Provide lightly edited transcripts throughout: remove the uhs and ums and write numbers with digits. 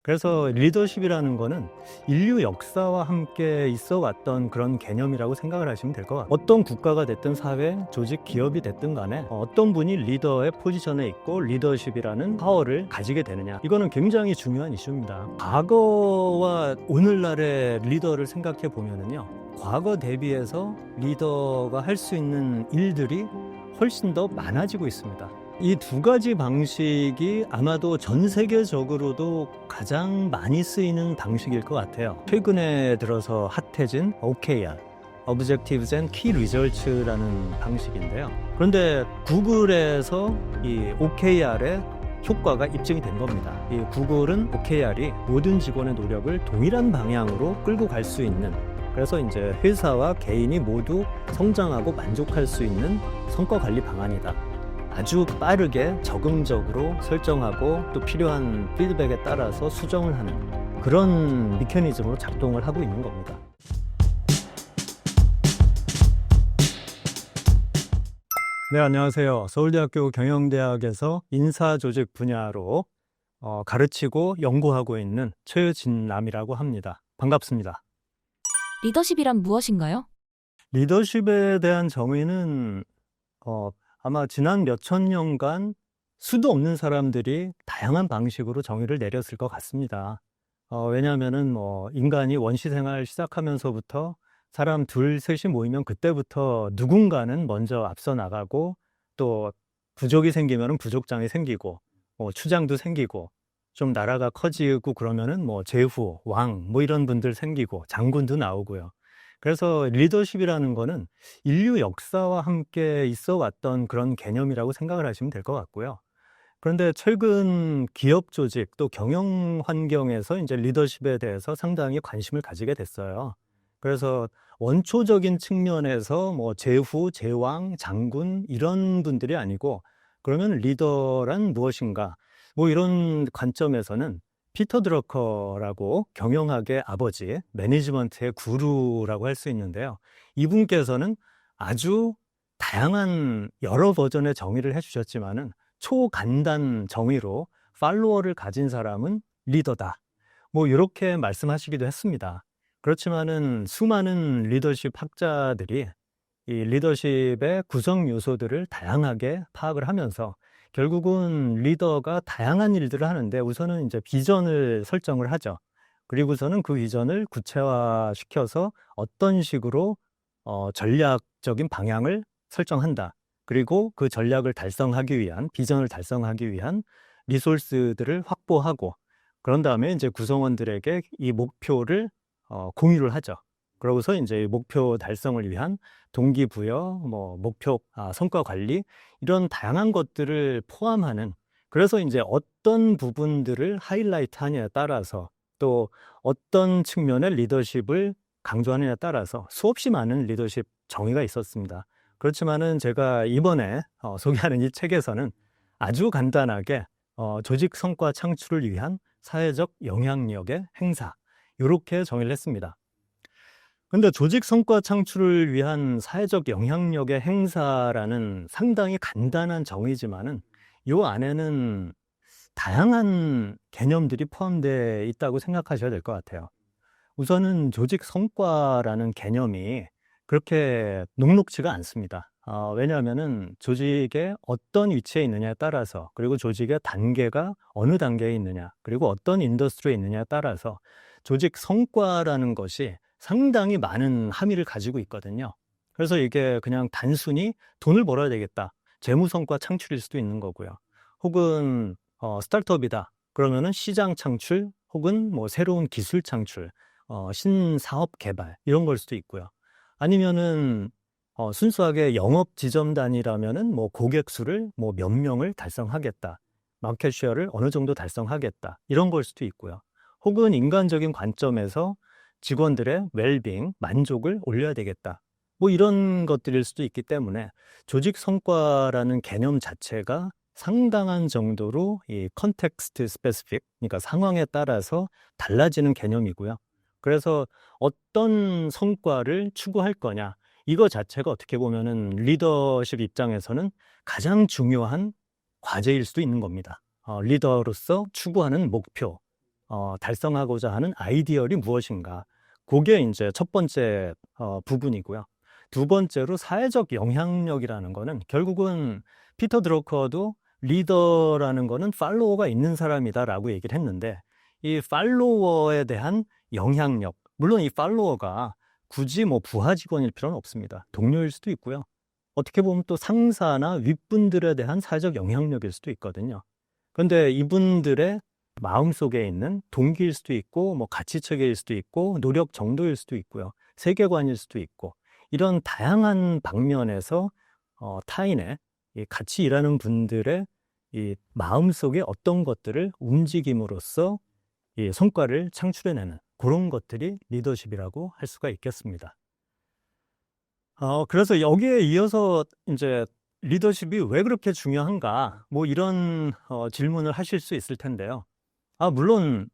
그래서 리더십이라는 거는 인류 역사와 함께 있어 왔던 그런 개념이라고 생각을 하시면 될 것 같아요. 어떤 국가가 됐든 사회, 조직, 기업이 됐든 간에 어떤 분이 리더의 포지션에 있고 리더십이라는 파워를 가지게 되느냐, 이거는 굉장히 중요한 이슈입니다. 과거와 오늘날의 리더를 생각해 보면은요, 과거 대비해서 리더가 할 수 있는 일들이 훨씬 더 많아지고 있습니다. 이 두 가지 방식이 아마도 전 세계적으로도 가장 많이 쓰이는 방식일 것 같아요. 최근에 들어서 핫해진 OKR, Objectives and Key Results라는 방식인데요. 그런데 구글에서 이 OKR의 효과가 입증이 된 겁니다. 이 구글은 OKR이 모든 직원의 노력을 동일한 방향으로 끌고 갈 수 있는, 그래서 이제 회사와 개인이 모두 성장하고 만족할 수 있는 성과 관리 방안이다. 아주 빠르게 적응적으로 설정하고 또 필요한 피드백에 따라서 수정을 하는 그런 메커니즘으로 작동을 하고 있는 겁니다. 네, 안녕하세요. 서울대학교 경영대학에서 인사조직 분야로 가르치고 연구하고 있는 최진남이라고 합니다. 반갑습니다. 리더십이란 무엇인가요? 리더십에 대한 정의는 아마 지난 몇천 년간 수도 없는 사람들이 다양한 방식으로 정의를 내렸을 것 같습니다. 왜냐하면은 인간이 원시생활 시작하면서부터 사람 둘, 셋이 모이면 그때부터 누군가는 먼저 앞서 나가고, 또 부족이 생기면은 부족장이 생기고, 추장도 생기고, 좀 나라가 커지고 그러면은 제후, 왕, 이런 분들 생기고, 장군도 나오고요. 그래서 리더십이라는 거는 인류 역사와 함께 있어 왔던 그런 개념이라고 생각을 하시면 될 것 같고요. 그런데 최근 기업 조직 또 경영 환경에서 이제 리더십에 대해서 상당히 관심을 가지게 됐어요. 그래서 원초적인 측면에서 제후, 제왕, 장군 이런 분들이 아니고, 그러면 리더란 무엇인가? 이런 관점에서는 피터 드러커라고 경영학의 아버지, 매니지먼트의 구루라고 할 수 있는데요. 이분께서는 아주 다양한 여러 버전의 정의를 해주셨지만은 초간단 정의로 팔로워를 가진 사람은 리더다, 이렇게 말씀하시기도 했습니다. 그렇지만은 수많은 리더십 학자들이 이 리더십의 구성 요소들을 다양하게 파악을 하면서 결국은 리더가 다양한 일들을 하는데, 우선은 이제 비전을 설정을 하죠. 그리고서는 그 비전을 구체화시켜서 어떤 식으로 전략적인 방향을 설정한다. 그리고 그 전략을 달성하기 위한, 비전을 달성하기 위한 리소스들을 확보하고, 그런 다음에 이제 구성원들에게 이 목표를 공유를 하죠. 그러고서 이제 목표 달성을 위한 동기부여, 목표, 성과 관리, 이런 다양한 것들을 포함하는, 그래서 이제 어떤 부분들을 하이라이트 하냐에 따라서, 또 어떤 측면의 리더십을 강조하느냐에 따라서 수없이 많은 리더십 정의가 있었습니다. 그렇지만은 제가 이번에 소개하는 이 책에서는 아주 간단하게 조직 성과 창출을 위한 사회적 영향력의 행사, 이렇게 정의를 했습니다. 근데 조직 성과 창출을 위한 사회적 영향력의 행사라는 상당히 간단한 정의지만은 이 안에는 다양한 개념들이 포함되어 있다고 생각하셔야 될 것 같아요. 우선은 조직 성과라는 개념이 그렇게 녹록지가 않습니다. 왜냐하면은 조직의 어떤 위치에 있느냐에 따라서, 그리고 조직의 단계가 어느 단계에 있느냐, 그리고 어떤 인더스트리에 있느냐에 따라서 조직 성과라는 것이 상당히 많은 함의를 가지고 있거든요. 그래서 이게 그냥 단순히 돈을 벌어야 되겠다, 재무 성과 창출일 수도 있는 거고요. 혹은 스타트업이다, 그러면은 시장 창출, 혹은 새로운 기술 창출, 신사업 개발, 이런 걸 수도 있고요. 아니면은 순수하게 영업 지점단이라면은 고객 수를 몇 명을 달성하겠다, 마켓 쉐어를 어느 정도 달성하겠다, 이런 걸 수도 있고요. 혹은 인간적인 관점에서 직원들의 웰빙, 만족을 올려야 되겠다, 이런 것들일 수도 있기 때문에 조직 성과라는 개념 자체가 상당한 정도로 이 컨텍스트 스페시픽, 그러니까 상황에 따라서 달라지는 개념이고요. 그래서 어떤 성과를 추구할 거냐, 이거 자체가 어떻게 보면은 리더십 입장에서는 가장 중요한 과제일 수도 있는 겁니다. 리더로서 추구하는 목표, 달성하고자 하는 아이디얼이 무엇인가. 그게 이제 첫 번째 부분이고요. 두 번째로 사회적 영향력이라는 거는 결국은 피터 드러커도 리더라는 거는 팔로워가 있는 사람이다라고 얘기를 했는데 이 팔로워에 대한 영향력, 물론 이 팔로워가 굳이 뭐 부하 직원일 필요는 없습니다. 동료일 수도 있고요. 어떻게 보면 또 상사나 윗분들에 대한 사회적 영향력일 수도 있거든요. 그런데 이분들의 마음속에 있는 동기일 수도 있고, 뭐 가치체계일 수도 있고, 노력 정도일 수도 있고요. 세계관일 수도 있고, 이런 다양한 방면에서 타인의 같이 일하는 분들의 이 마음속에 어떤 것들을 움직임으로써 이 성과를 창출해내는 그런 것들이 리더십이라고 할 수가 있겠습니다. 그래서 여기에 이어서 이제 리더십이 왜 그렇게 중요한가? 뭐 이런 질문을 하실 수 있을 텐데요. 물론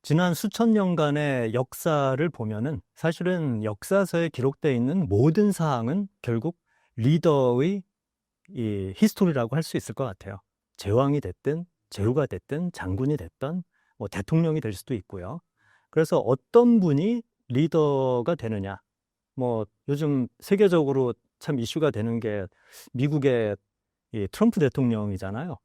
지난 수천 년간의 역사를 보면은 사실은 역사서에 기록되어 있는 모든 사항은 결국 리더의 이 히스토리라고 할 수 있을 것 같아요. 제왕이 됐든 제후가 됐든 장군이 됐든 뭐 대통령이 될 수도 있고요. 그래서 어떤 분이 리더가 되느냐? 뭐 요즘 세계적으로 참 이슈가 되는 게 미국의 이 트럼프 대통령이잖아요.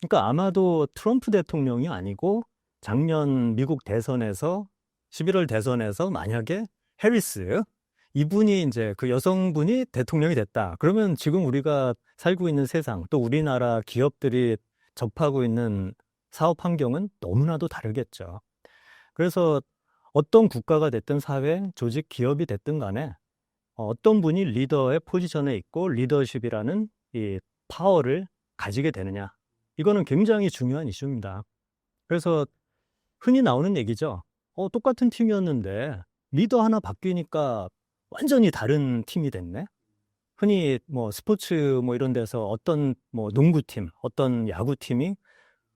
그러니까 아마도 트럼프 대통령이 아니고 작년 미국 대선에서 11월 대선에서 만약에 해리스 이분이 이제 그 여성분이 대통령이 됐다. 그러면 지금 우리가 살고 있는 세상 또 우리나라 기업들이 접하고 있는 사업 환경은 너무나도 다르겠죠. 그래서 어떤 국가가 됐든 사회, 조직, 기업이 됐든 간에 어떤 분이 리더의 포지션에 있고 리더십이라는 이 파워를 가지게 되느냐. 이거는 굉장히 중요한 이슈입니다. 그래서 흔히 나오는 얘기죠. 똑같은 팀이었는데 리더 하나 바뀌니까 완전히 다른 팀이 됐네. 흔히 뭐 스포츠 뭐 이런 데서 어떤 뭐 농구팀, 어떤 야구팀이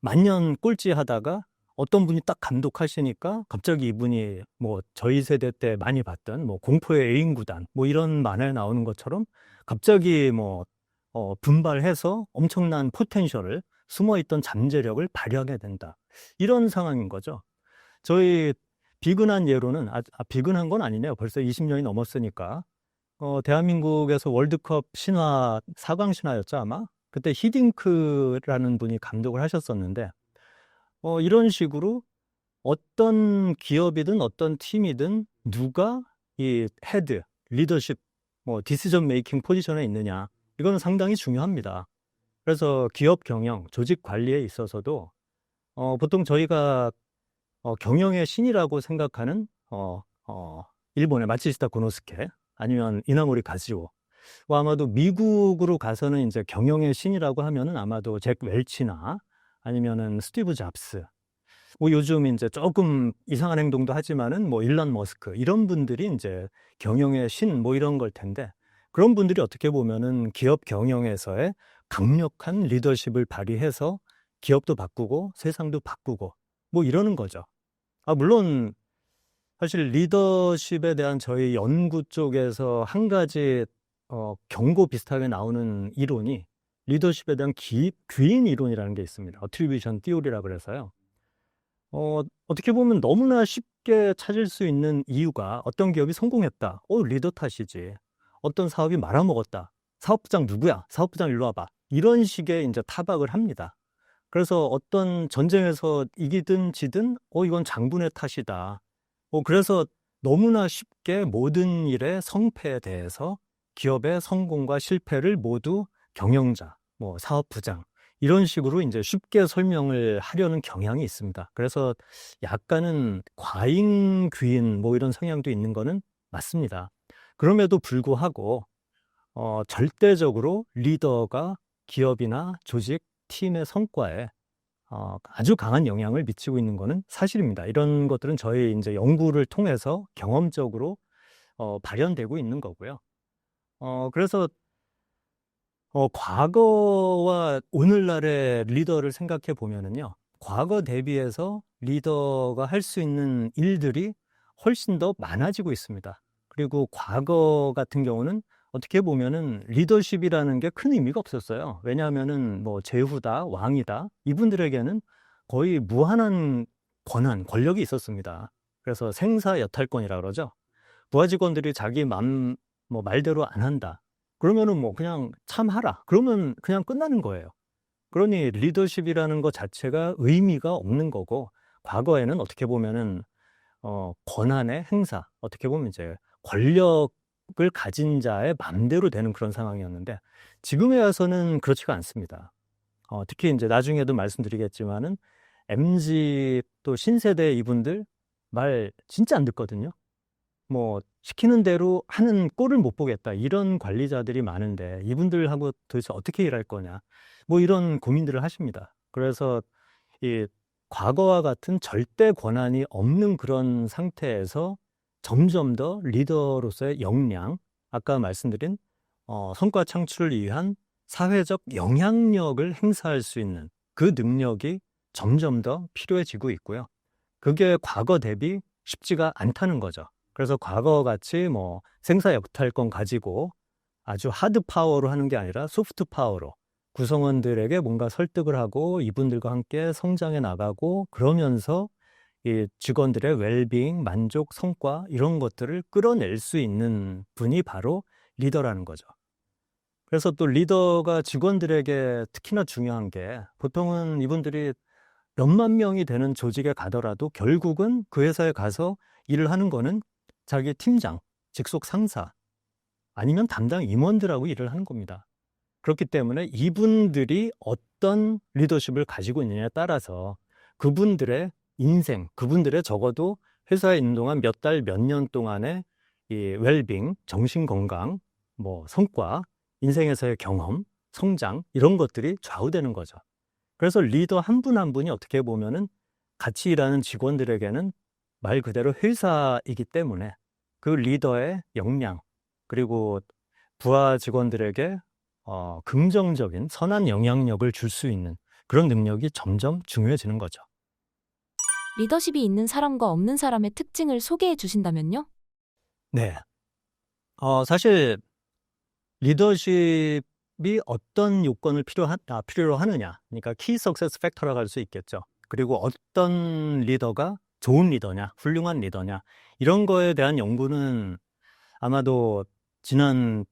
만년 꼴찌 하다가 어떤 분이 딱 감독하시니까 갑자기 이분이 뭐 저희 세대 때 많이 봤던 뭐 공포의 애인 구단 뭐 이런 만화에 나오는 것처럼 갑자기 뭐 분발해서 엄청난 포텐셜을 숨어있던 잠재력을 발휘하게 된다. 이런 상황인 거죠. 저희 비근한 예로는 비근한 건 아니네요. 벌써 20년이 넘었으니까 대한민국에서 월드컵 신화 4강 신화였죠 아마. 그때 히딩크라는 분이 감독을 하셨었는데 이런 식으로 어떤 기업이든 어떤 팀이든 누가 이 헤드, 리더십, 뭐 디시전 메이킹 포지션에 있느냐 이거는 상당히 중요합니다. 그래서 기업 경영, 조직 관리에 있어서도 보통 저희가 경영의 신이라고 생각하는 일본의 마츠시타 고노스케 아니면 이나모리 가즈오 아마도 미국으로 가서는 이제 경영의 신이라고 하면은 아마도 잭 웰치나 아니면은 스티브 잡스 뭐 요즘 이제 조금 이상한 행동도 하지만은 뭐 일론 머스크 이런 분들이 이제 경영의 신 뭐 이런 걸 텐데 그런 분들이 어떻게 보면은 기업 경영에서의 강력한 리더십을 발휘해서 기업도 바꾸고 세상도 바꾸고 뭐 이러는 거죠. 물론 사실 리더십에 대한 저희 연구 쪽에서 한 가지 경고 비슷하게 나오는 이론이 리더십에 대한 귀인 이론이라는 게 있습니다. 어트리뷰션 띠오리라 그래서요. 어떻게 보면 너무나 쉽게 찾을 수 있는 이유가 어떤 기업이 성공했다. 리더 탓이지. 어떤 사업이 말아먹었다. 사업부장 누구야? 사업부장 일로 와봐. 이런 식의 이제 타박을 합니다. 그래서 어떤 전쟁에서 이기든 지든 이건 장군의 탓이다. 그래서 너무나 쉽게 모든 일의 성패에 대해서 기업의 성공과 실패를 모두 경영자, 뭐 사업부장 이런 식으로 이제 쉽게 설명을 하려는 경향이 있습니다. 그래서 약간은 과잉 귀인 뭐 이런 성향도 있는 거는 맞습니다. 그럼에도 불구하고 절대적으로 리더가 기업이나 조직, 팀의 성과에 아주 강한 영향을 미치고 있는 거는 사실입니다. 이런 것들은 저희 이제 연구를 통해서 경험적으로 발현되고 있는 거고요. 그래서 과거와 오늘날의 리더를 생각해 보면은요, 과거 대비해서 리더가 할 수 있는 일들이 훨씬 더 많아지고 있습니다. 그리고 과거 같은 경우는 어떻게 보면은 리더십이라는 게 큰 의미가 없었어요. 왜냐하면은 뭐 제후다, 왕이다, 이분들에게는 거의 무한한 권력이 있었습니다. 그래서 생사 여탈권이라 그러죠. 부하 직원들이 자기 말대로 안 한다. 그러면은 뭐 그냥 참하라. 그러면 그냥 끝나는 거예요. 그러니 리더십이라는 것 자체가 의미가 없는 거고, 과거에는 어떻게 보면은 권한의 행사, 어떻게 보면 이제 권력을 가진 자의 맘대로 되는 그런 상황이었는데, 지금에 와서는 그렇지가 않습니다. 특히 이제 나중에도 말씀드리겠지만은 MZ 또 신세대 이분들 말 진짜 안 듣거든요. 뭐 시키는 대로 하는 꼴을 못 보겠다, 이런 관리자들이 많은데 이분들하고 도대체 어떻게 일할 거냐, 뭐 이런 고민들을 하십니다. 그래서 이 과거와 같은 절대 권한이 없는 그런 상태에서 점점 더 리더로서의 역량, 아까 말씀드린 성과 창출을 위한 사회적 영향력을 행사할 수 있는 그 능력이 점점 더 필요해지고 있고요. 그게 과거 대비 쉽지가 않다는 거죠. 그래서 과거같이 뭐 생사 역탈권 가지고 아주 하드 파워로 하는 게 아니라 소프트 파워로 구성원들에게 뭔가 설득을 하고 이분들과 함께 성장해 나가고, 그러면서 이 직원들의 웰빙, 만족, 성과 이런 것들을 끌어낼 수 있는 분이 바로 리더라는 거죠. 그래서 또 리더가 직원들에게 특히나 중요한 게, 보통은 이분들이 몇만 명이 되는 조직에 가더라도 결국은 그 회사에 가서 일을 하는 거는 자기 팀장, 직속 상사, 아니면 담당 임원들하고 일을 하는 겁니다. 그렇기 때문에 이분들이 어떤 리더십을 가지고 있느냐에 따라서 그분들의 인생, 그분들의 적어도 회사에 있는 동안 몇 달, 몇 년 동안의 이 웰빙, 정신 건강, 뭐 성과, 인생에서의 경험, 성장, 이런 것들이 좌우되는 거죠. 그래서 리더 한 분 한 분이 어떻게 보면은 같이 일하는 직원들에게는 말 그대로 회사이기 때문에 그 리더의 역량, 그리고 부하 직원들에게 긍정적인 선한 영향력을 줄 수 있는 그런 능력이 점점 중요해지는 거죠. 리더십이 있는 사람과 없는 사람의 특징을 소개해 주신다면요? 네. 사실 리더십이 어떤 요건을 필요로 하느냐, 그러니까 키 석세스 팩터라고 할 수 있겠죠. 그리고 어떤 리더가 좋은 리더냐, 훌륭한 리더냐, 이런 거에 대한 연구는 아마도 지난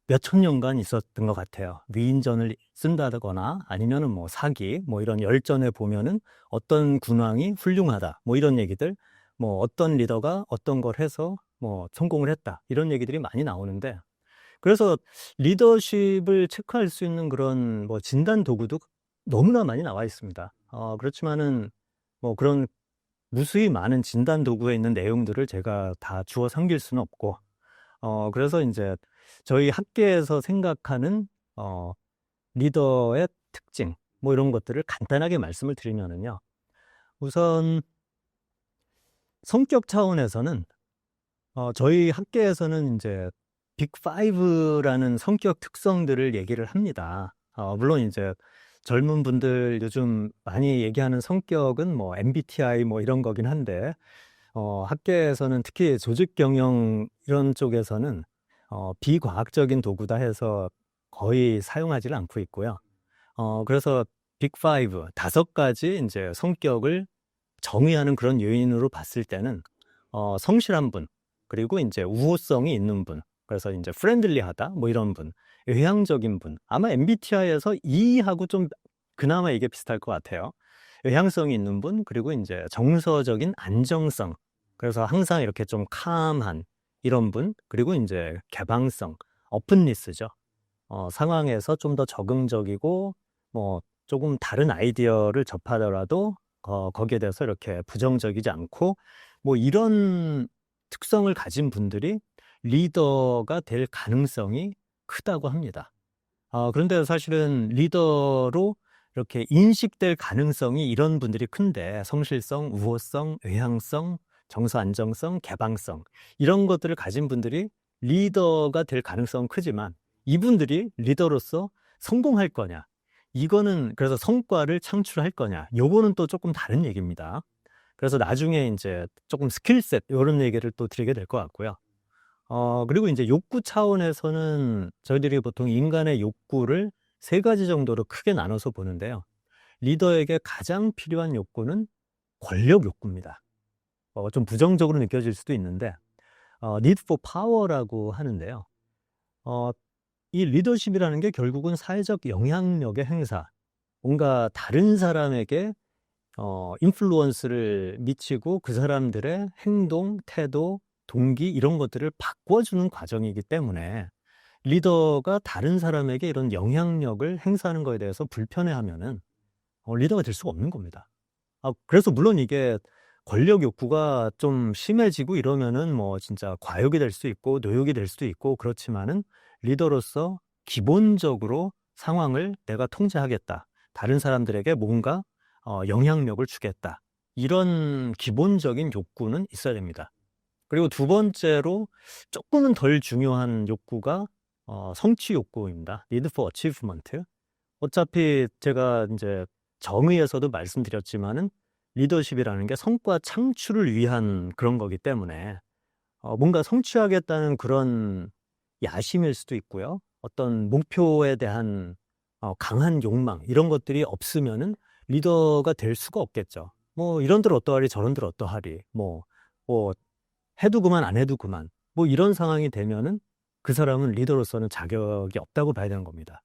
몇천 년간 있었던 것 같아요. 위인전을 쓴다거나 아니면은 뭐 사기, 뭐 이런 열전에 보면은 어떤 군왕이 훌륭하다, 뭐 이런 얘기들, 뭐 어떤 리더가 어떤 걸 해서 뭐 성공을 했다, 이런 얘기들이 많이 나오는데, 그래서 리더십을 체크할 수 있는 그런 뭐 진단 도구도 너무나 많이 나와 있습니다. 그렇지만은 뭐 그런 무수히 많은 진단 도구에 있는 내용들을 제가 다 주워 삼길 수는 없고, 그래서 이제 저희 학계에서 생각하는 리더의 특징, 뭐 이런 것들을 간단하게 말씀을 드리면은요. 우선 성격 차원에서는 저희 학계에서는 이제 빅5라는 성격 특성들을 얘기를 합니다. 물론 이제 젊은 분들 요즘 많이 얘기하는 성격은 뭐 MBTI 뭐 이런 거긴 한데, 학계에서는 특히 조직 경영 이런 쪽에서는 비과학적인 도구다 해서 거의 사용하지를 않고 있고요. 그래서 빅5, 5가지 이제 성격을 정의하는 그런 요인으로 봤을 때는 성실한 분, 그리고 이제 우호성이 있는 분, 그래서 이제 프렌들리하다, 뭐 이런 분, 외향적인 분, 아마 MBTI에서 E하고 좀 그나마 이게 비슷할 것 같아요. 외향성이 있는 분, 그리고 이제 정서적인 안정성, 그래서 항상 이렇게 좀 캄한 이런 분, 그리고 이제 개방성, 오픈니스죠. 상황에서 좀 더 적응적이고, 뭐 조금 다른 아이디어를 접하더라도 거기에 대해서 이렇게 부정적이지 않고, 뭐 이런 특성을 가진 분들이 리더가 될 가능성이 크다고 합니다. 그런데 사실은 리더로 이렇게 인식될 가능성이 이런 분들이 큰데, 성실성, 우호성, 외향성, 정서 안정성, 개방성, 이런 것들을 가진 분들이 리더가 될 가능성은 크지만, 이분들이 리더로서 성공할 거냐, 이거는, 그래서 성과를 창출할 거냐, 요거는 또 조금 다른 얘기입니다. 그래서 나중에 이제 조금 스킬셋 이런 얘기를 또 드리게 될 것 같고요. 그리고 이제 욕구 차원에서는 저희들이 보통 인간의 욕구를 3가지 정도로 크게 나눠서 보는데요. 리더에게 가장 필요한 욕구는 권력 욕구입니다. 좀 부정적으로 느껴질 수도 있는데, need for power라고 하는데요. 이 리더십이라는 게 결국은 사회적 영향력의 행사, 뭔가 다른 사람에게 인플루언스를 미치고 그 사람들의 행동, 태도, 동기 이런 것들을 바꿔주는 과정이기 때문에 리더가 다른 사람에게 이런 영향력을 행사하는 거에 대해서 불편해하면은 리더가 될 수가 없는 겁니다. 그래서 물론 이게 권력 욕구가 좀 심해지고 이러면은 뭐 진짜 과욕이 될 수 있고 노욕이 될 수도 있고 그렇지만은 리더로서 기본적으로 상황을 내가 통제하겠다. 다른 사람들에게 뭔가 영향력을 주겠다. 이런 기본적인 욕구는 있어야 됩니다. 그리고 두 번째로 조금은 덜 중요한 욕구가 성취 욕구입니다. Need for achievement. 어차피 제가 이제 정의에서도 말씀드렸지만은 리더십이라는 게 성과 창출을 위한 그런 거기 때문에 뭔가 성취하겠다는 그런 야심일 수도 있고요. 어떤 목표에 대한 강한 욕망 이런 것들이 없으면은 리더가 될 수가 없겠죠. 뭐 이런들 어떠하리 저런들 어떠하리 뭐 해도 그만 안 해도 그만 뭐 이런 상황이 되면은 그 사람은 리더로서는 자격이 없다고 봐야 되는 겁니다.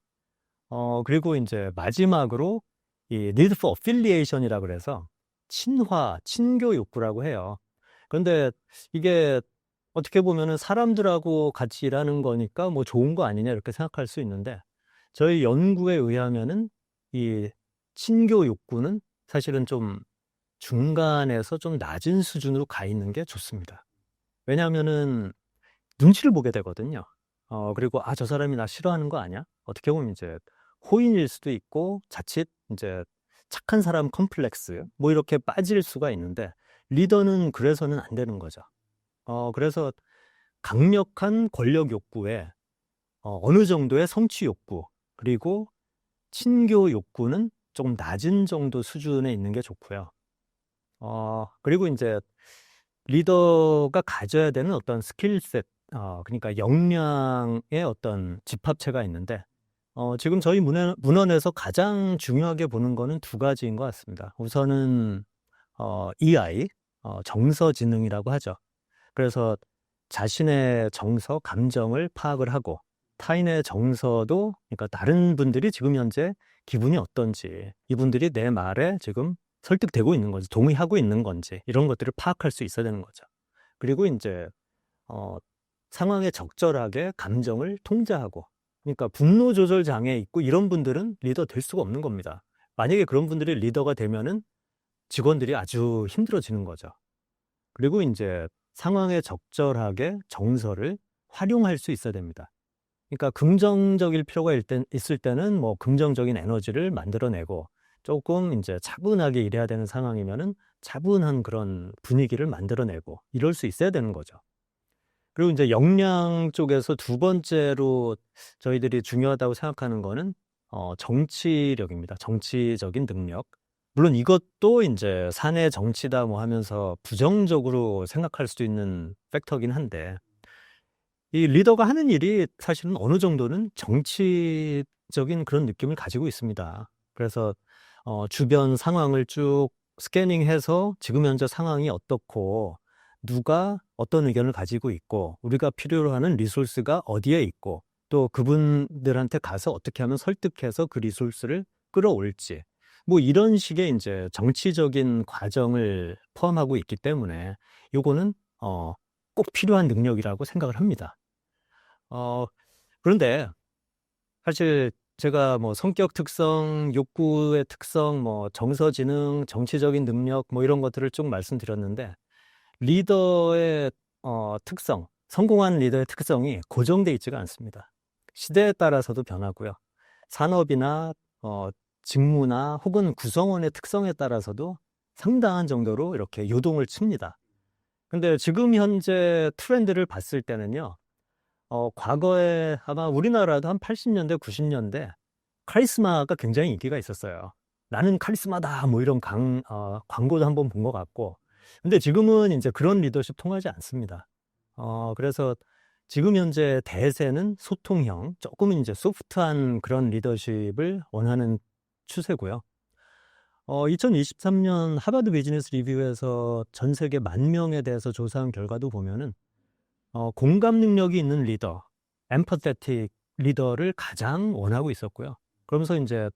그리고 이제 마지막으로 이 need for affiliation이라 그래서 친화, 친교 욕구라고 해요. 그런데 이게 어떻게 보면은 사람들하고 같이 일하는 거니까 뭐 좋은 거 아니냐 이렇게 생각할 수 있는데 저희 연구에 의하면은 이 친교 욕구는 사실은 좀 중간에서 좀 낮은 수준으로 가 있는 게 좋습니다. 왜냐하면은 눈치를 보게 되거든요. 그리고 저 사람이 나 싫어하는 거 아니야? 어떻게 보면 이제 호인일 수도 있고 자칫 이제 착한 사람 컴플렉스 뭐 이렇게 빠질 수가 있는데 리더는 그래서는 안 되는 거죠. 그래서 강력한 권력 욕구에 어느 정도의 성취 욕구 그리고 친교 욕구는 조금 낮은 정도 수준에 있는 게 좋고요. 그리고 이제 리더가 가져야 되는 어떤 스킬셋, 그러니까 역량의 어떤 집합체가 있는데, 지금 저희 문헌에서 가장 중요하게 보는 거는 두 가지인 것 같습니다. 우선은, EI, 정서지능이라고 하죠. 그래서 자신의 정서, 감정을 파악을 하고, 타인의 정서도, 그러니까 다른 분들이 지금 현재 기분이 어떤지, 이분들이 내 말에 지금 설득되고 있는 건지, 동의하고 있는 건지, 이런 것들을 파악할 수 있어야 되는 거죠. 그리고 이제, 상황에 적절하게 감정을 통제하고, 그러니까 분노 조절 장애 있고 이런 분들은 리더 될 수가 없는 겁니다. 만약에 그런 분들이 리더가 되면은 직원들이 아주 힘들어지는 거죠. 그리고 이제 상황에 적절하게 정서를 활용할 수 있어야 됩니다. 그러니까 긍정적일 필요가 있을 때는 뭐 긍정적인 에너지를 만들어내고 조금 이제 차분하게 일해야 되는 상황이면은 차분한 그런 분위기를 만들어내고 이럴 수 있어야 되는 거죠. 그리고 이제 역량 쪽에서 두 번째로 저희들이 중요하다고 생각하는 거는 정치력입니다. 정치적인 능력. 물론 이것도 이제 사내 정치다 뭐 하면서 부정적으로 생각할 수도 있는 팩터긴 한데 이 리더가 하는 일이 사실은 어느 정도는 정치적인 그런 느낌을 가지고 있습니다. 그래서 주변 상황을 쭉 스캐닝해서 지금 현재 상황이 어떻고 누가 어떤 의견을 가지고 있고 우리가 필요로 하는 리소스가 어디에 있고 또 그분들한테 가서 어떻게 하면 설득해서 그 리소스를 끌어올지 뭐 이런 식의 이제 정치적인 과정을 포함하고 있기 때문에 요거는 꼭 필요한 능력이라고 생각을 합니다. 그런데 사실 제가 뭐 성격 특성, 욕구의 특성, 뭐 정서지능, 정치적인 능력 뭐 이런 것들을 쭉 말씀드렸는데 리더의 특성, 성공한 리더의 특성이 고정돼 있지가 않습니다. 시대에 따라서도 변하고요. 산업이나 직무나 혹은 구성원의 특성에 따라서도 상당한 정도로 이렇게 요동을 칩니다. 근데 지금 현재 트렌드를 봤을 때는요. 과거에 아마 우리나라도 한 80년대, 90년대 카리스마가 굉장히 인기가 있었어요. 나는 카리스마다 뭐 이런 광고도 한번 본 것 같고. 근데 지금은 이제 그런 리더십 통하지 않습니다. 그래서 지금 현재 대세는 소통형, 조금은 이제 소프트한 그런 리더십을 원하는 추세고요. 2023년 하버드 비즈니스 리뷰에서 전 세계 10,000명에 대해서 조사한 결과도 보면은 공감 능력이 있는 리더, empathetic 리더를 가장 원하고 있었고요. 그러면서 이제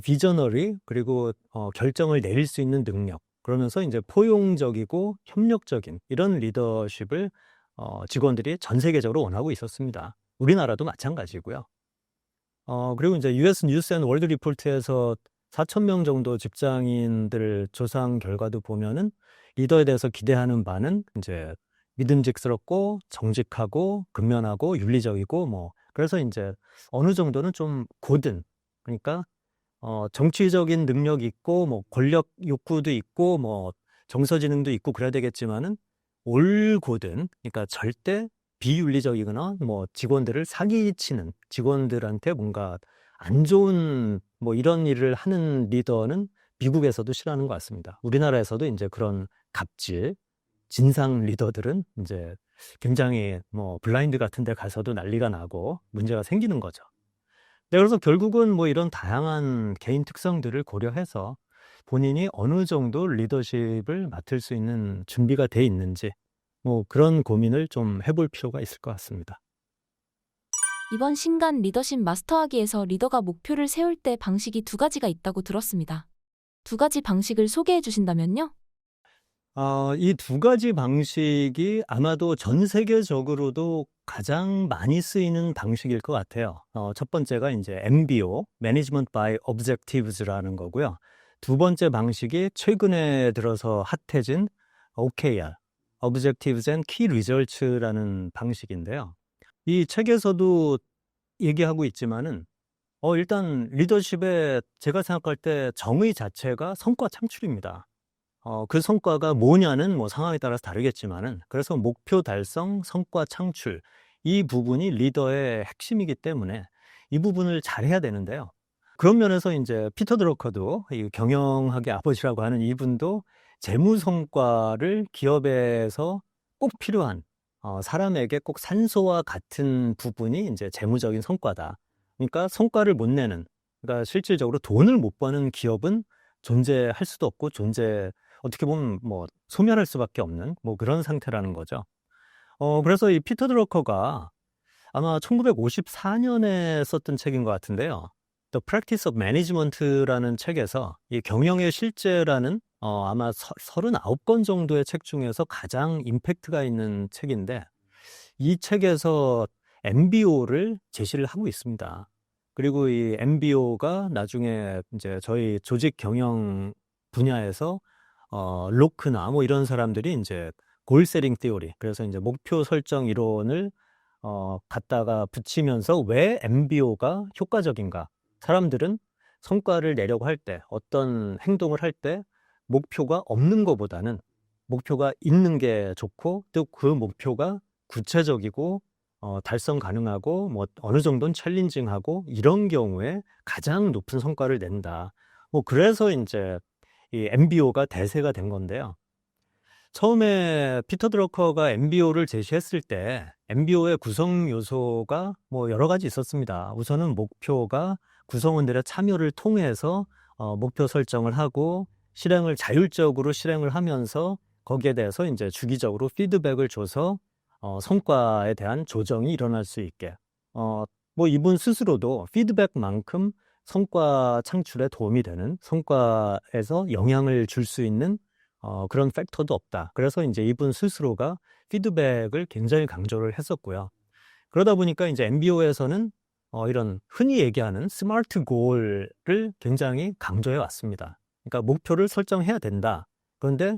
비저너리 그리고 결정을 내릴 수 있는 능력, 그러면서 이제 포용적이고 협력적인 이런 리더십을 직원들이 전 세계적으로 원하고 있었습니다. 우리나라도 마찬가지고요. 그리고 이제 US 뉴스 앤 월드 리포트에서 4,000명 정도 직장인들을 조사한 결과도 보면은 리더에 대해서 기대하는 바는 이제 믿음직스럽고 정직하고 근면하고 윤리적이고 뭐 그래서 이제 어느 정도는 좀 고든, 그러니까 정치적인 능력이 있고 뭐 권력 욕구도 있고 뭐 정서지능도 있고 그래야 되겠지만은 올고든, 그러니까 절대 비윤리적이거나 뭐 직원들을 사기치는, 직원들한테 뭔가 안 좋은 뭐 이런 일을 하는 리더는 미국에서도 싫어하는 것 같습니다. 우리나라에서도 이제 그런 갑질, 진상 리더들은 이제 굉장히 뭐 블라인드 같은 데 가서도 난리가 나고 문제가 생기는 거죠. 네, 그래서 결국은 뭐 이런 다양한 개인 특성들을 고려해서 본인이 어느 정도 리더십을 맡을 수 있는 준비가 돼 있는지 뭐 그런 고민을 좀 해볼 필요가 있을 것 같습니다. 이번 신간 리더십 마스터하기에서 리더가 목표를 세울 때 방식이 2가지가 있다고 들었습니다. 2가지 방식을 소개해 주신다면요? 이 2가지 방식이 아마도 전 세계적으로도 가장 많이 쓰이는 방식일 것 같아요. 첫 번째가 이제 MBO, Management by Objectives라는 거고요. 2번째 방식이 최근에 들어서 핫해진 OKR, Objectives and Key Results라는 방식인데요. 이 책에서도 얘기하고 있지만은 일단 리더십에 제가 생각할 때 정의 자체가 성과 창출입니다. 그 성과가 뭐냐는 뭐 상황에 따라서 다르겠지만은, 그래서 목표 달성, 성과 창출, 이 부분이 리더의 핵심이기 때문에 이 부분을 잘해야 되는데요. 그런 면에서 이제 피터 드러커도 이 경영학의 아버지라고 하는 이분도 재무 성과를 기업에서 꼭 필요한 사람에게 꼭 산소와 같은 부분이 이제 재무적인 성과다. 그러니까 성과를 못 내는, 그러니까 실질적으로 돈을 못 버는 기업은 존재할 수도 없고 어떻게 보면 뭐 소멸할 수밖에 없는 뭐 그런 상태라는 거죠. 그래서 이 피터 드러커가 아마 1954년에 썼던 책인 것 같은데요. The Practice of Management라는 책에서 이 경영의 실제라는 아마 39권 정도의 책 중에서 가장 임팩트가 있는 책인데, 이 책에서 MBO를 제시를 하고 있습니다. 그리고 이 MBO가 나중에 이제 저희 조직 경영 분야에서 로크나 뭐 이런 사람들이 이제 골 세팅 티오리, 그래서 이제 목표 설정 이론을 갖다가 붙이면서 왜 MBO가 효과적인가? 사람들은 성과를 내려고 할 때, 어떤 행동을 할 때 목표가 없는 것보다는 목표가 있는 게 좋고, 또 그 목표가 구체적이고 달성 가능하고 뭐 어느 정도는 챌린징하고 이런 경우에 가장 높은 성과를 낸다. 뭐 그래서 이제 이 MBO가 대세가 된 건데요. 처음에 피터 드러커가 MBO를 제시했을 때 MBO의 구성 요소가 뭐 여러 가지 있었습니다. 우선은 목표가 구성원들의 참여를 통해서 목표 설정을 하고 자율적으로 실행을 하면서 거기에 대해서 이제 주기적으로 피드백을 줘서 성과에 대한 조정이 일어날 수 있게. 뭐 이분 스스로도 피드백만큼 성과 창출에 도움이 되는, 성과에서 영향을 줄 수 있는 그런 팩터도 없다. 그래서 이제 이분 스스로가 피드백을 굉장히 강조를 했었고요. 그러다 보니까 이제 MBO에서는 이런 흔히 얘기하는 스마트 골을 굉장히 강조해 왔습니다. 그러니까 목표를 설정해야 된다. 그런데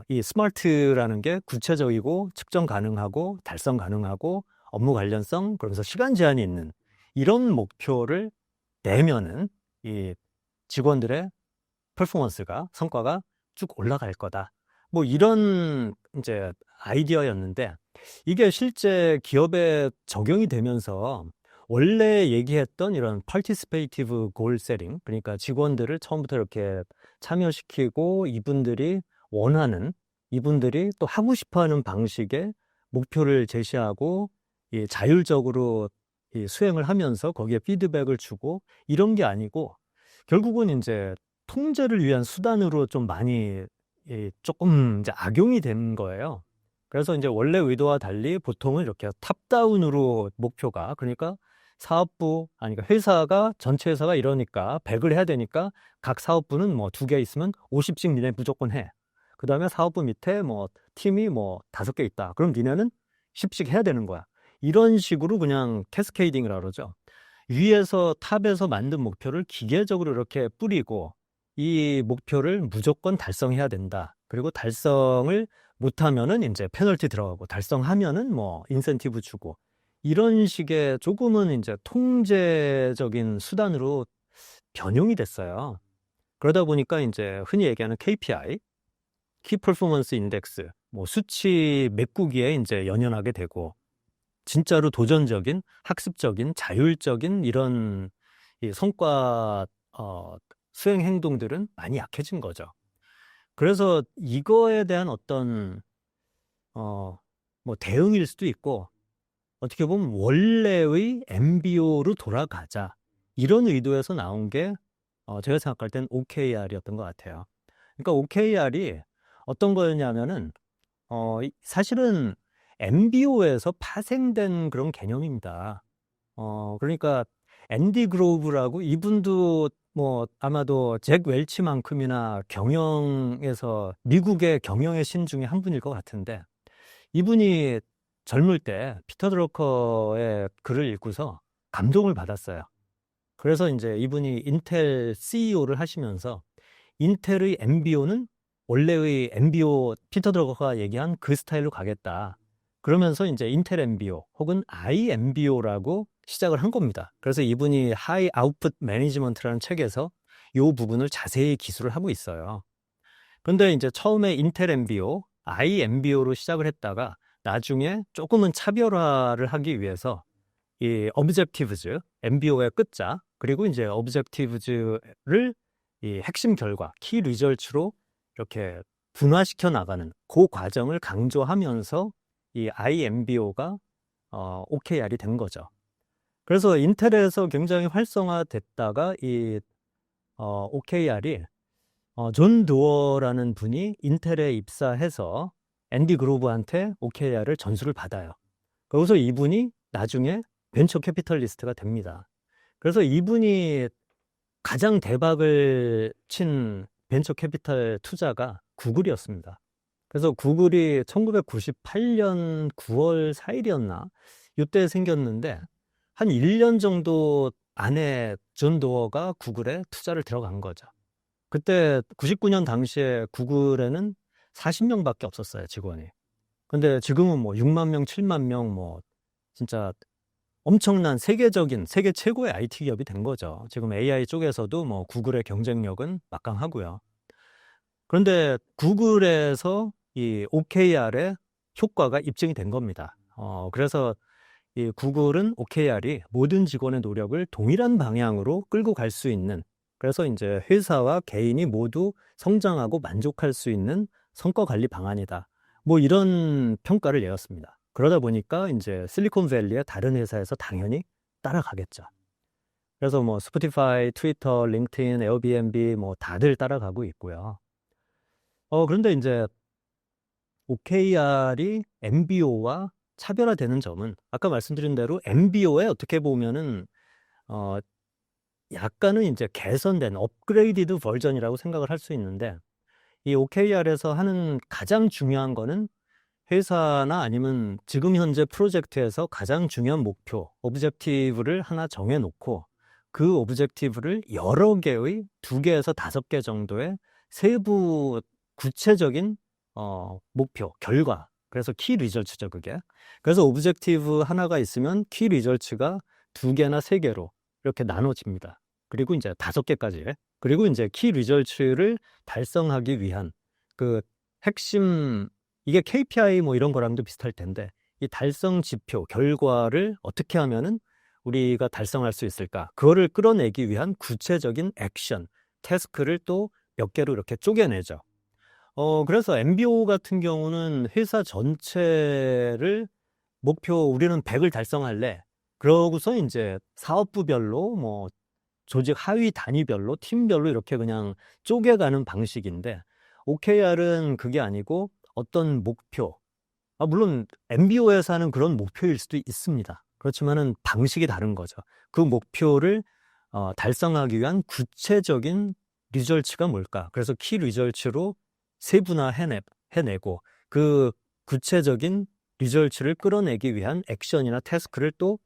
이 스마트라는 게 구체적이고 측정 가능하고 달성 가능하고 업무 관련성, 그러면서 시간 제한이 있는 이런 목표를 내면은 이 직원들의 퍼포먼스가, 성과가 쭉 올라갈 거다. 뭐 이런 이제 아이디어였는데, 이게 실제 기업에 적용이 되면서 원래 얘기했던 이런 participatory goal setting, 그러니까 직원들을 처음부터 이렇게 참여시키고 이분들이 또 하고 싶어 하는 방식의 목표를 제시하고 자율적으로 수행을 하면서 거기에 피드백을 주고 이런 게 아니고, 결국은 이제 통제를 위한 수단으로 좀 많이 조금 이제 악용이 된 거예요. 그래서 이제 원래 의도와 달리 보통은 이렇게 탑다운으로 목표가, 그러니까 사업부, 아니, 그러니까 회사가, 전체 회사가 이러니까 100을 해야 되니까 각 사업부는 뭐 2개 있으면 50씩 니네 무조건 해. 그 다음에 사업부 밑에 뭐 팀이 뭐 5개 있다. 그럼 니네는 10씩 해야 되는 거야. 이런 식으로 그냥 캐스케이딩이라고 그러죠. 위에서 탑에서 만든 목표를 기계적으로 이렇게 뿌리고 이 목표를 무조건 달성해야 된다. 그리고 달성을 못하면은 이제 페널티 들어가고 달성하면은 뭐 인센티브 주고 이런 식의 조금은 이제 통제적인 수단으로 변용이 됐어요. 그러다 보니까 이제 흔히 얘기하는 KPI, 키 퍼포먼스 인덱스, 뭐 수치 메꾸기에 이제 연연하게 되고 진짜로 도전적인, 학습적인, 자율적인 이런 이 성과 수행 행동들은 많이 약해진 거죠. 그래서 이거에 대한 어떤 뭐 대응일 수도 있고 어떻게 보면 원래의 MBO로 돌아가자 이런 의도에서 나온 게 제가 생각할 땐 OKR이었던 것 같아요. 그러니까 OKR이 어떤 거였냐면은 사실은 MBO에서 파생된 그런 개념입니다. 그러니까 앤디 그로브라고 이분도 뭐 아마도 잭 웰치만큼이나 경영에서 미국의 경영의 신 중에 한 분일 것 같은데 이분이 젊을 때 피터 드러커의 글을 읽고서 감동을 받았어요. 그래서 이제 이분이 인텔 CEO를 하시면서 인텔의 MBO는 원래의 MBO 피터 드러커가 얘기한 그 스타일로 가겠다. 그러면서 이제 인텔 MBO 혹은 IMBO라고 시작을 한 겁니다. 그래서 이분이 하이 아웃풋 매니지먼트라는 책에서 이 부분을 자세히 기술을 하고 있어요. 그런데 이제 처음에 인텔 MBO, IMBO로 시작을 했다가 나중에 조금은 차별화를 하기 위해서 이 objectives, MBO의 끝자, 그리고 이제 objectives를 이 핵심 결과, 키 리절츠로 이렇게 분화시켜 나가는 그 과정을 강조하면서 이 IMBO가 OKR이 된 거죠. 그래서 인텔에서 굉장히 활성화됐다가 이 OKR이 존 도어라는 분이 인텔에 입사해서 앤디 그로브한테 OKR을 전수를 받아요. 거기서 이분이 나중에 벤처 캐피털리스트가 됩니다. 그래서 이분이 가장 대박을 친 벤처 캐피탈 투자가 구글이었습니다. 그래서 구글이 1998년 9월 4일이었나? 이때 생겼는데 한 1년 정도 안에 존 도어가 구글에 투자를 들어간 거죠. 그때 99년 당시에 구글에는 40명밖에 없었어요, 직원이. 근데 지금은 뭐 6만 명, 7만 명, 뭐 진짜 엄청난 세계적인 세계 최고의 IT 기업이 된 거죠. 지금 AI 쪽에서도 뭐 구글의 경쟁력은 막강하고요. 그런데 구글에서 이 OKR의 효과가 입증이 된 겁니다. 그래서 이 구글은 OKR이 모든 직원의 노력을 동일한 방향으로 끌고 갈 수 있는, 그래서 이제 회사와 개인이 모두 성장하고 만족할 수 있는 성과 관리 방안이다. 뭐 이런 평가를 내렸습니다. 그러다 보니까 이제 실리콘밸리의 다른 회사에서 당연히 따라가겠죠. 그래서 뭐 스포티파이, 트위터, 링크드인, 에어비앤비 뭐 다들 따라가고 있고요. 그런데 이제 OKR이 MBO와 차별화되는 점은 아까 말씀드린 대로 MBO에 어떻게 보면은 어 약간은 이제 개선된 업그레이디드 버전이라고 생각을 할 수 있는데 이 OKR에서 하는 가장 중요한 거는 회사나 아니면 지금 현재 프로젝트에서 가장 중요한 목표, 오브젝티브를 하나 정해놓고 그 오브젝티브를 여러 개의 2개에서 5개 정도의 세부 구체적인 목표, 결과, 그래서 키 리절츠죠, 그게. 그래서 오브젝티브 하나가 있으면 키 리절츠가 2개나 3개로 이렇게 나눠집니다. 그리고 이제 5개까지. 그리고 이제 키 리절츠를 달성하기 위한 그 핵심, 이게 KPI 뭐 이런 거랑도 비슷할 텐데 이 달성 지표, 결과를 어떻게 하면은 우리가 달성할 수 있을까? 그거를 끌어내기 위한 구체적인 액션, 태스크를 또 몇 개로 이렇게 쪼개내죠. 그래서 MBO 같은 경우는 회사 전체를 목표 우리는 100을 달성할래. 그러고서 이제 사업부별로 뭐 조직 하위 단위별로, 팀별로 이렇게 그냥 쪼개가는 방식인데, OKR은 그게 아니고 어떤 목표, 물론 MBO에서 하는 그런 목표일 수도 있습니다. 그렇지만은 방식이 다른 거죠. 그 목표를 달성하기 위한 구체적인 리절츠가 뭘까? 그래서 키 리절츠로 세분화해내고 그 구체적인 리절츠를 끌어내기 위한 액션이나 태스크를 또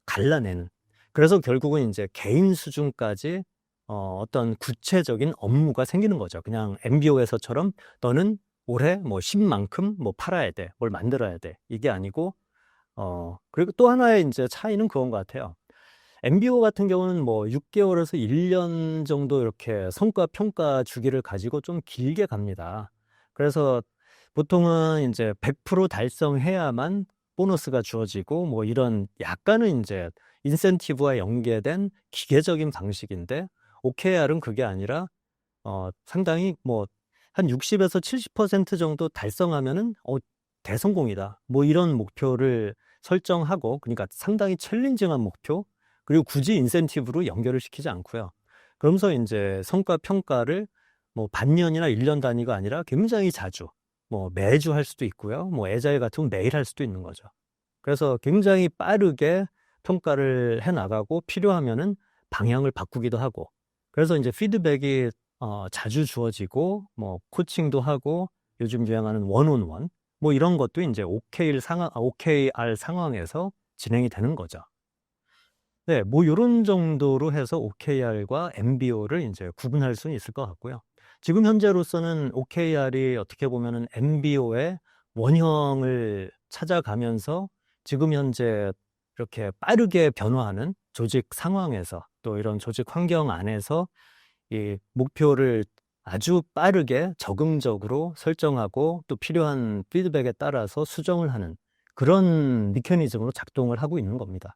갈라내는. 그래서 결국은 이제 개인 수준까지 어떤 구체적인 업무가 생기는 거죠. 그냥 MBO에서처럼 너는 올해 뭐 10만큼 뭐 팔아야 돼, 뭘 만들어야 돼. 이게 아니고, 그리고 또 하나의 이제 차이는 그건 것 같아요. MBO 같은 경우는 뭐 6개월에서 1년 정도 이렇게 성과 평가 주기를 가지고 좀 길게 갑니다. 그래서 보통은 이제 100% 달성해야만 보너스가 주어지고 뭐 이런 약간은 이제 인센티브와 연계된 기계적인 방식인데, OKR은 그게 아니라 상당히 뭐 한 60에서 70% 정도 달성하면은 대성공이다. 뭐 이런 목표를 설정하고, 그러니까 상당히 챌린징한 목표, 그리고 굳이 인센티브로 연결을 시키지 않고요. 그러면서 이제 성과 평가를 뭐 반년이나 1년 단위가 아니라 굉장히 자주, 뭐 매주 할 수도 있고요. 뭐 애자일 같으면 매일 할 수도 있는 거죠. 그래서 굉장히 빠르게 평가를 해 나가고, 필요하면은 방향을 바꾸기도 하고, 그래서 이제 피드백이 자주 주어지고, 뭐 코칭도 하고, 요즘 유행하는 원온원 뭐 이런 것도 이제 OKR 상황에서 진행이 되는 거죠. 네, 뭐 이런 정도로 해서 OKR과 MBO를 이제 구분할 수는 있을 것 같고요. 지금 현재로서는 OKR이 어떻게 보면은 MBO의 원형을 찾아가면서 지금 현재 이렇게 빠르게 변화하는 조직 상황에서, 또 이런 조직 환경 안에서 이 목표를 아주 빠르게 적응적으로 설정하고, 또 필요한 피드백에 따라서 수정을 하는 그런 메커니즘으로 작동을 하고 있는 겁니다.